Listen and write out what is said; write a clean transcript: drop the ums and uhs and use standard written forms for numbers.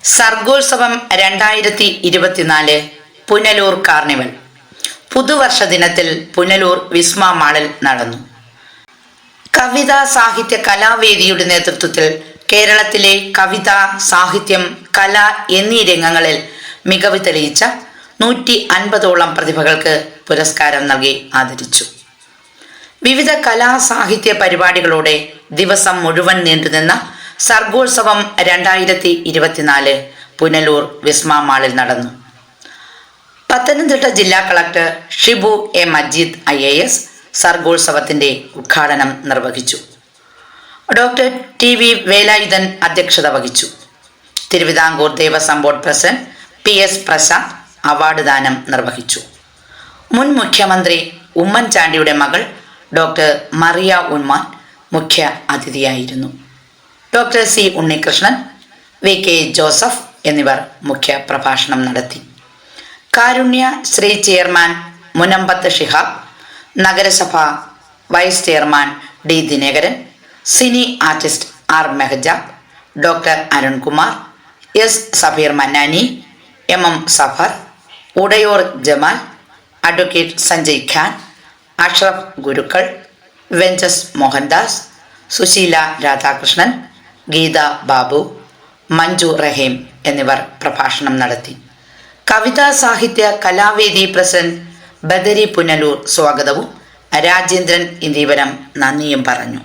സർഗോത്സവം 2024 Punalur carnival പുതുവർഷ ദിനത്തിൽ പുനലൂർ വിസ്മ മാളിൽ നടന്നു. കവിത സാഹിത്യ കലാവേദിയുടെ നേതൃത്വത്തിൽ കേരളത്തിലെ കവിത, സാഹിത്യം, കല എന്നീ രംഗങ്ങളിൽ മികവ് തെളിയിച്ച 150ഓളം പ്രതിഭകൾക്ക് പുരസ്കാരം നൽകി ആദരിച്ചു. വിവിധ കലാ സാഹിത്യ പരിപാടികളോടെ ദിവസം മുഴുവൻ നീണ്ടുനിന്ന സർഗോത്സവം 2024 പുനലൂർ വിസ്മ മാളിൽ നടന്നു. പത്തനംതിട്ട ജില്ലാ collector Shibu A Majeed IAS സർഗോത്സവത്തിന്റെ ഉദ്ഘാടനം നിർവഹിച്ചു. ഡോക്ടർ TV വേലായുധൻ അധ്യക്ഷത വഹിച്ചു. Thiruvithamkoor Devaswom board president PS Prasad award ദാനം നിർവഹിച്ചു. മുൻ മുഖ്യമന്ത്രി ഉമ്മൻചാണ്ടിയുടെ മകൾ ഡോക്ടർ മറിയ ഉമ്മാൻ മുഖ്യ അതിഥിയായിരുന്നു. Doctor C Unnikrishnan, VK Joseph എന്നിവർ മുഖ്യ പ്രഭാഷണം നടത്തി. കാരുണ്യ ശ്രീ ചെയർമാൻ മുനമ്പത്ത് ഷിഹാബ്, നഗരസഭ vice chairman D Dinakaran, cine artist R Mehajab, doctor Arunkumar, S Safeer Mannani, MM Safar, Udayor Jamal, advocate Sanjay Khan, Ashraf Gurukkal, വെഞ്ചസ് മോഹൻദാസ്, സുശീല രാധാകൃഷ്ണൻ, ഗീത ബാബു, മഞ്ജു റഹീം എന്നിവർ പ്രഭാഷണം നടത്തി. കവിതാ സാഹിത്യ കലാവേദി പ്രസിഡന്റ് ബദരി പുനലൂർ സ്വാഗതവും രാജേന്ദ്രൻ ഇന്ദീവരം നന്ദിയും പറഞ്ഞു.